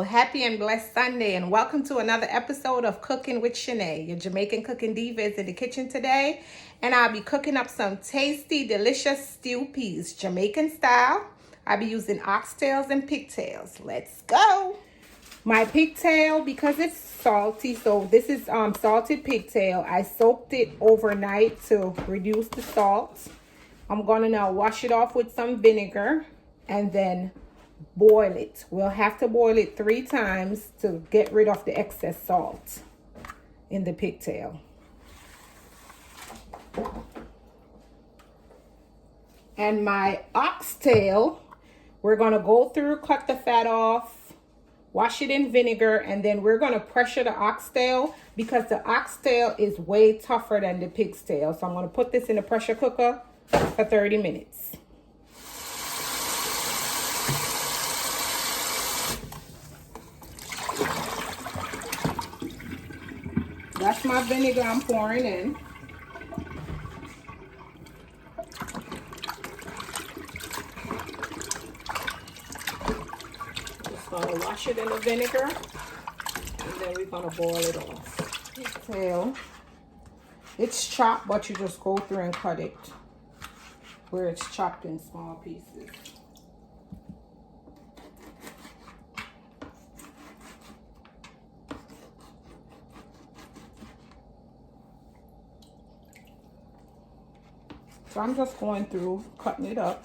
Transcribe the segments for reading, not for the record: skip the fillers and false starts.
Happy and blessed Sunday, and welcome to another episode of Cooking with Shanae. Your Jamaican cooking diva is in the kitchen today, and I'll be cooking up some tasty, delicious stew peas, Jamaican style. I'll be using oxtails and pigtails. Let's go. My pigtail, because it's salty, so this is salted pigtail. I soaked it overnight to reduce the salt. I'm gonna now wash it off with some vinegar and then boil it. We'll have to boil it 3 times to get rid of the excess salt in the pigtail. And my oxtail, we're gonna go through, cut the fat off, wash it in vinegar, and then we're gonna pressure the oxtail because the oxtail is way tougher than the pig's tail. So I'm gonna put this in a pressure cooker for 30 minutes. That's my vinegar I'm pouring in. Just gonna wash it in the vinegar, and then we're gonna boil it off. Pigtail, it's chopped, but you just go through and cut it where it's chopped in small pieces. So I'm just going through, cutting it up.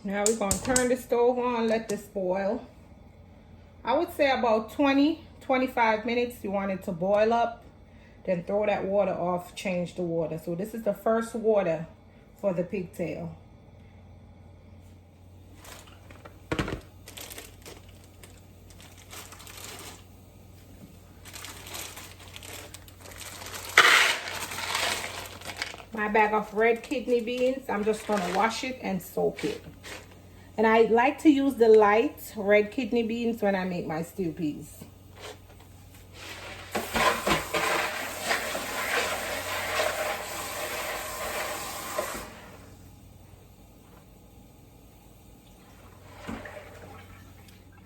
Now we're going to turn the stove on, let this boil. I would say about 20-25 minutes. You want it to boil up, then throw that water off, change the water. So this is the first water for the pigtail. My bag of red kidney beans, I'm just going to wash it and soak it. And I like to use the light red kidney beans when I make my stew peas.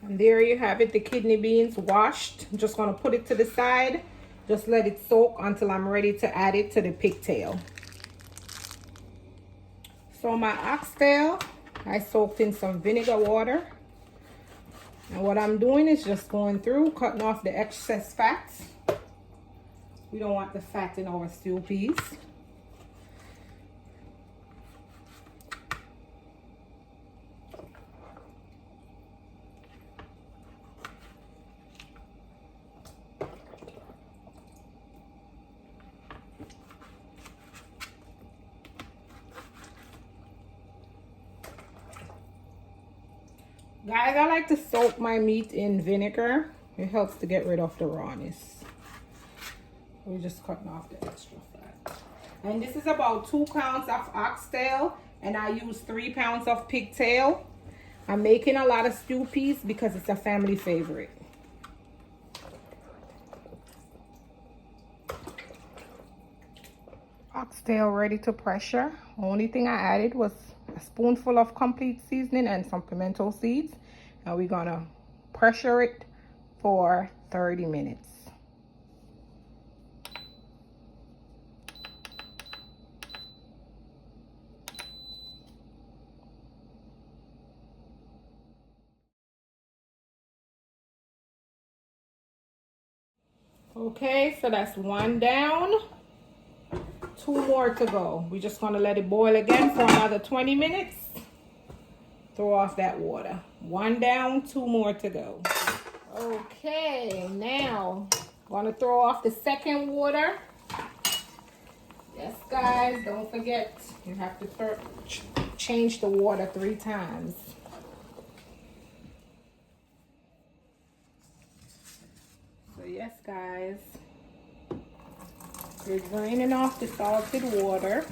And there you have it, the kidney beans washed. I'm just going to put it to the side. Just let it soak until I'm ready to add it to the pigtail. So my oxtail, I soaked in some vinegar water. And what I'm doing is just going through, cutting off the excess fats. We don't want the fat in our stew peas. Guys, I like to soak my meat in vinegar. It helps to get rid of the rawness. We're just cutting off the extra fat. And this is about 2 pounds of oxtail, and I use 3 pounds of pigtail. I'm making a lot of stew peas because it's a family favorite. Oxtail ready to pressure. Only thing I added was a spoonful of complete seasoning and some pimento seeds, and we're gonna pressure it for 30 minutes. Okay, so that's 1 down. 2 more to go. We're just gonna let it boil again for another 20 minutes. throw off that water. 1 down, 2 more to go. Okay, now I'm gonna throw off the second water. Yes, guys, don't forget, you have to change the water 3 times. So yes, guys, we're draining off the salted water.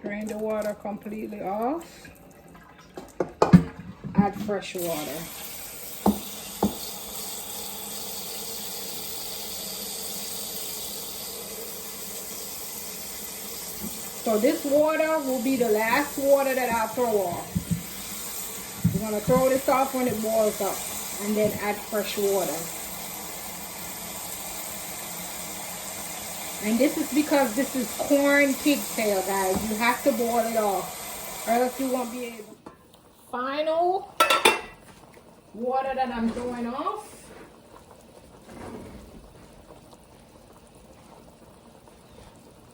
Drain the water completely off. Add fresh water. So this water will be the last water that I'll throw off. We're going to throw this off when it boils up and then add fresh water. And this is because this is corn pigtail, guys. You have to boil it off or else you won't be able. Final water that I'm throwing off.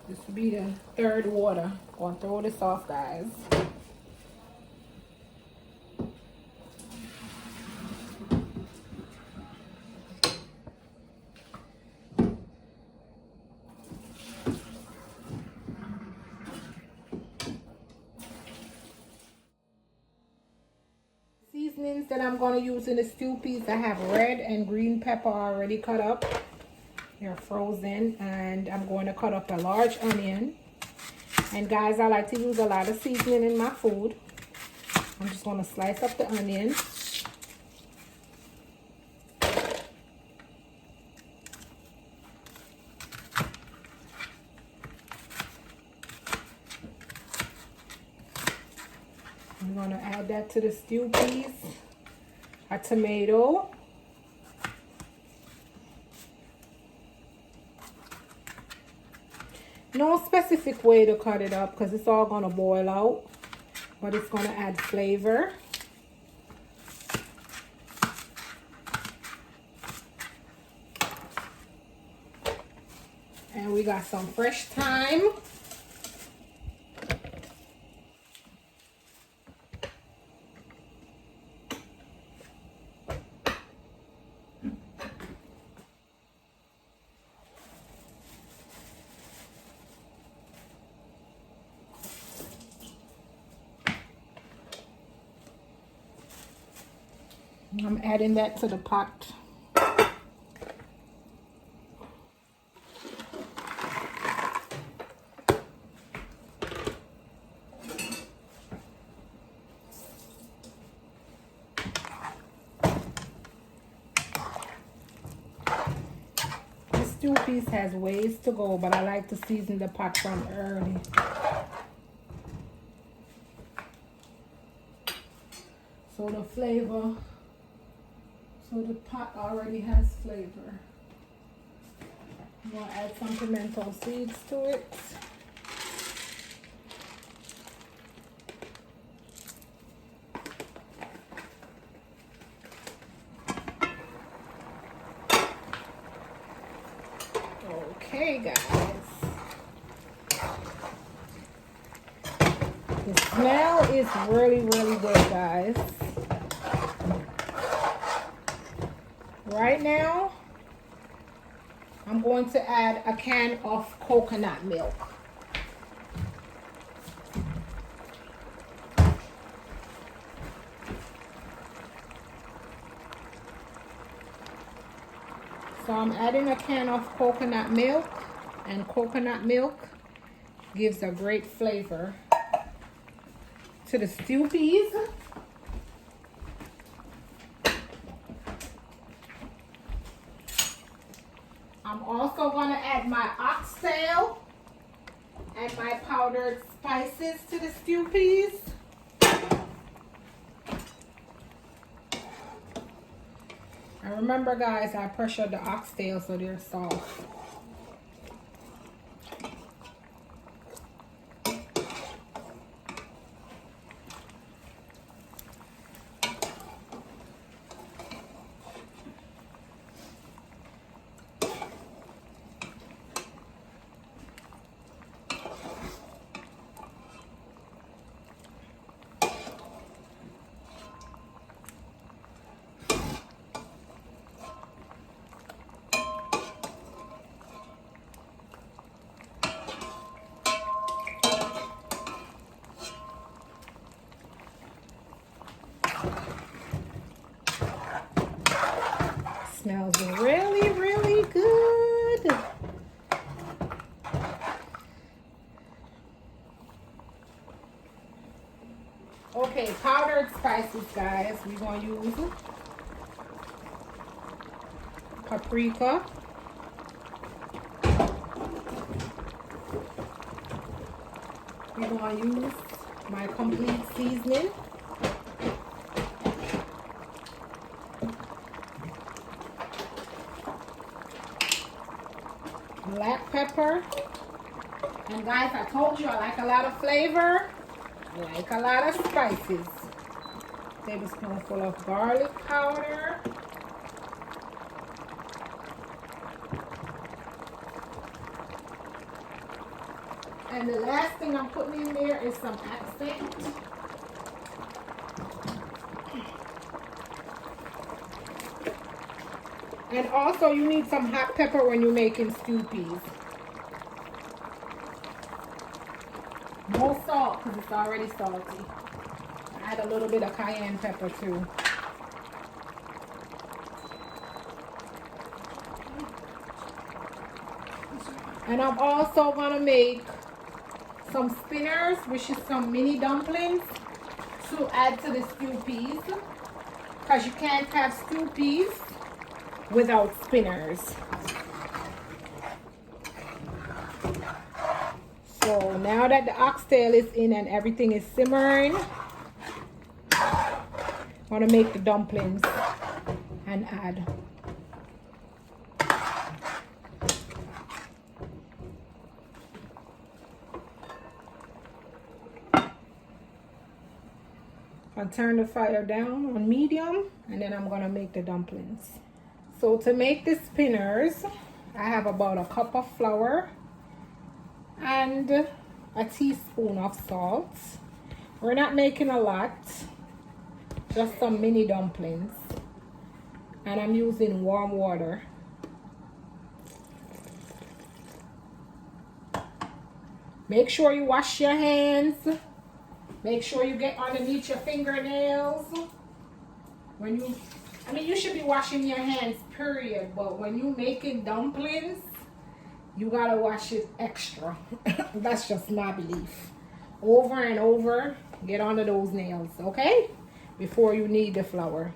This will be the 3rd water. I'm going to throw this off, guys. Seasonings that I'm going to use in the stew piece, I have red and green pepper already cut up. They're frozen, and I'm going to cut up a large onion. And guys, I like to use a lot of seasoning in my food. I'm just going to slice up the onion. I'm going to add that to the stew piece. A tomato. No specific way to cut it up because it's all going to boil out, but it's going to add flavor. And we got some fresh thyme. I'm adding that to the pot. This stew piece has ways to go, but I like to season the pot from early. So the flavor, so the pot already has flavor. I'm gonna add some pimento seeds to it. Okay, guys. The smell is really, really good, guys. Right now, I'm going to add a can of coconut milk. So I'm adding a can of coconut milk, and coconut milk gives a great flavor to the stew peas. I'm also going to add my oxtail and my powdered spices to the stew peas. And remember, guys, I pressured the oxtail so they're soft. Smells really, really good. Okay, powdered spices, guys. We're going to use paprika. We're going to use my complete seasoning. Black pepper. And guys, I told you I like a lot of flavor. I like a lot of spices. Tablespoonful of garlic powder. And the last thing I'm putting in there is some accent. And also you need some hot pepper when you're making stew peas. No salt because it's already salty. Add a little bit of cayenne pepper too. And I'm also gonna make some spinners, which is some mini dumplings, to add to the stew peas. Because you can't have stew peas without spinners. So now that the oxtail is in and everything is simmering, I want to make the dumplings and add. I'll turn the fire down on medium and then I'm going to make the dumplings. So to make the spinners, I have about a cup of flour and a teaspoon of salt. We're not making a lot, just some mini dumplings. And I'm using warm water. Make sure you wash your hands. Make sure you get underneath your fingernails. You should be washing your hands, period. But when you're making dumplings, you gotta wash it extra. That's just my belief. Over and over, get under those nails, okay? Before you knead the flour.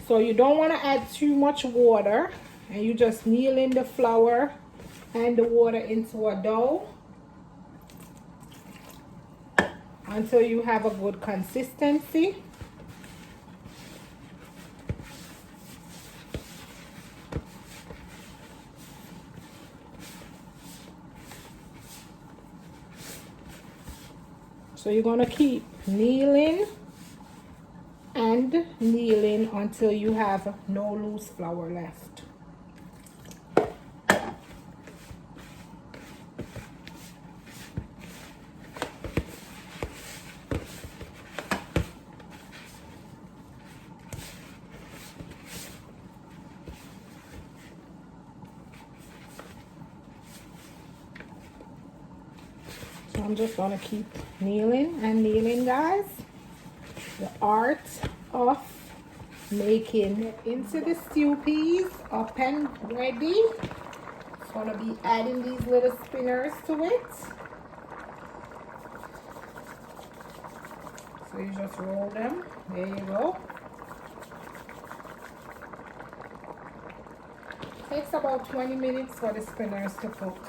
So you don't want to add too much water. And you just knead in the flour and the water into a dough until you have a good consistency. So you're going to keep kneading and kneading until you have no loose flour left. So I'm just gonna keep kneading and kneading, guys. The art of making into the stew peas up and ready. Just gonna be adding these little spinners to it. So you just roll them. There you go. Takes about 20 minutes for the spinners to cook.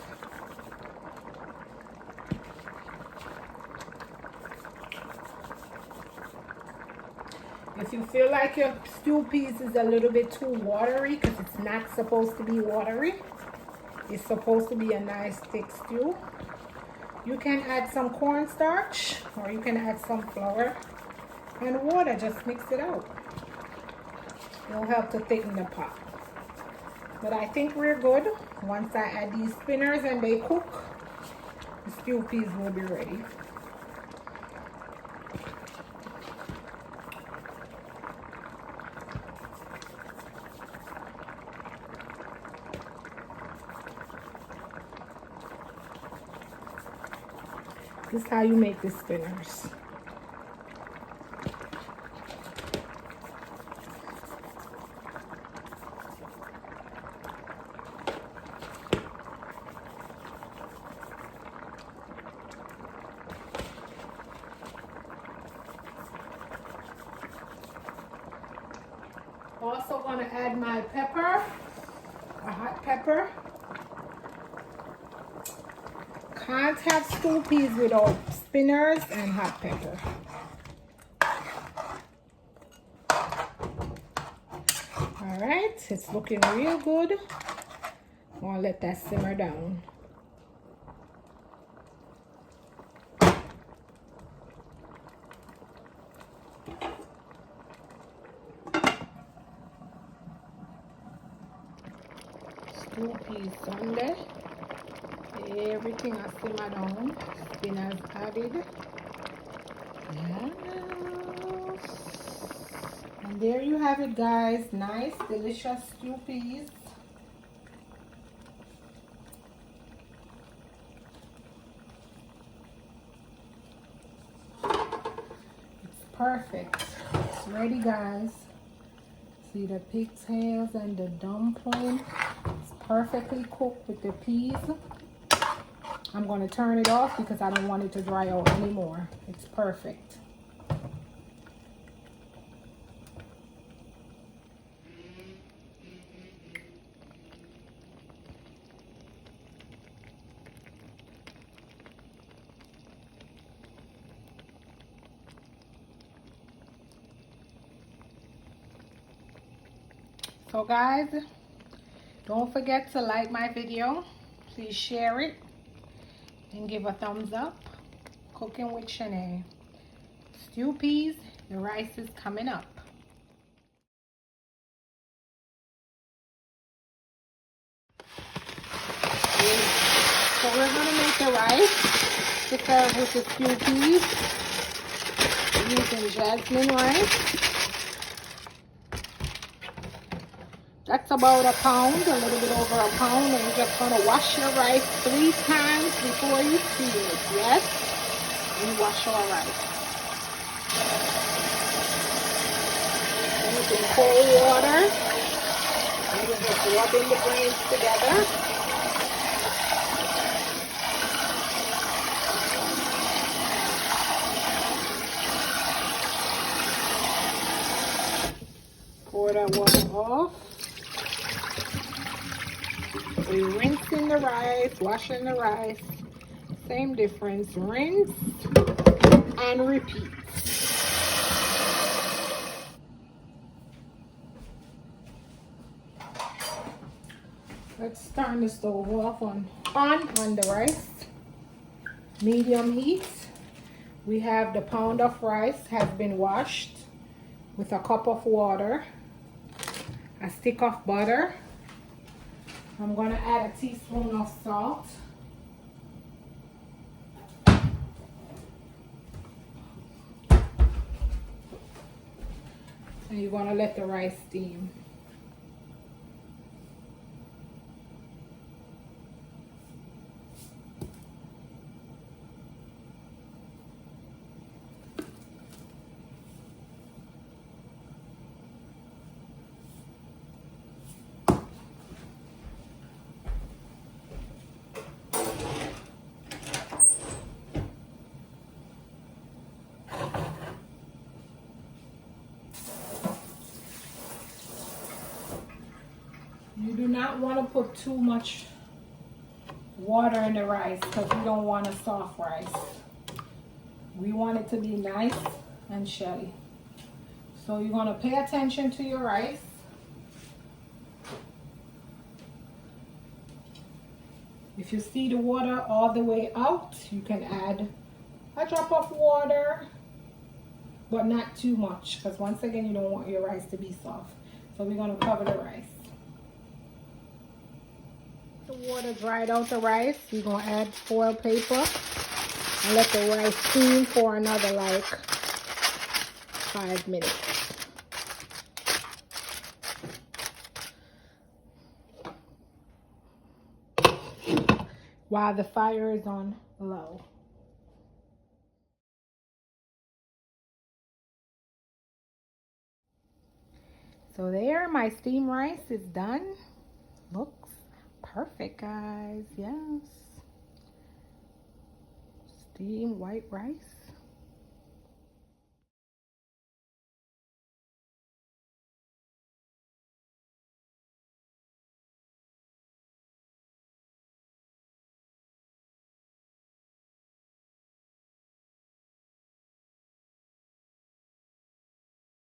If you feel like your stew peas is a little bit too watery, because it's not supposed to be watery, it's supposed to be a nice thick stew, you can add some cornstarch or you can add some flour and water. Just mix it out. It'll help to thicken the pot. But I think we're good. Once I add these spinners and they cook, the stew peas will be ready. This is how you make the spinners. Also going to add my pepper, a hot pepper. Can't have stew peas without spinners and hot pepper. All right, it's looking real good. I'm going to let that simmer down. Stew peas Sunday. Everything I simmer down. Spinners added. Yes. And there you have it, guys. Nice, delicious stew peas. It's perfect. It's ready, guys. See the pigtails and the dumpling. It's perfectly cooked with the peas. I'm going to turn it off because I don't want it to dry out anymore. It's perfect. So guys, don't forget to like my video. Please share it and give a thumbs up. Cooking with Shanae. Stew peas, the rice is coming up. So we're gonna make the rice to serve with the stew peas. We're using jasmine rice. That's about a pound, a little bit over a pound, and you're just gonna wash your rice 3 times before you steam it, yes? And wash our rice. Using cold water, and we're just rubbing the grains together. Pour that water off. We're rinsing the rice, washing the rice. Same difference. Rinse and repeat. Let's turn the stove off on the rice. Medium heat. We have the pound of rice has been washed with a cup of water, a stick of butter. I'm going to add a teaspoon of salt. And you're going to let the rice steam. You do not want to put too much water in the rice because we don't want a soft rice. We want it to be nice and shelly. So you're going to pay attention to your rice. If you see the water all the way out, you can add a drop of water, but not too much because once again, you don't want your rice to be soft. So we're going to cover the rice. The water dried out the rice. We're going to add foil paper and let the rice steam for another like 5 minutes. While the fire is on low. So there, my steamed rice is done. Looks perfect, guys. Yes. Steamed white rice.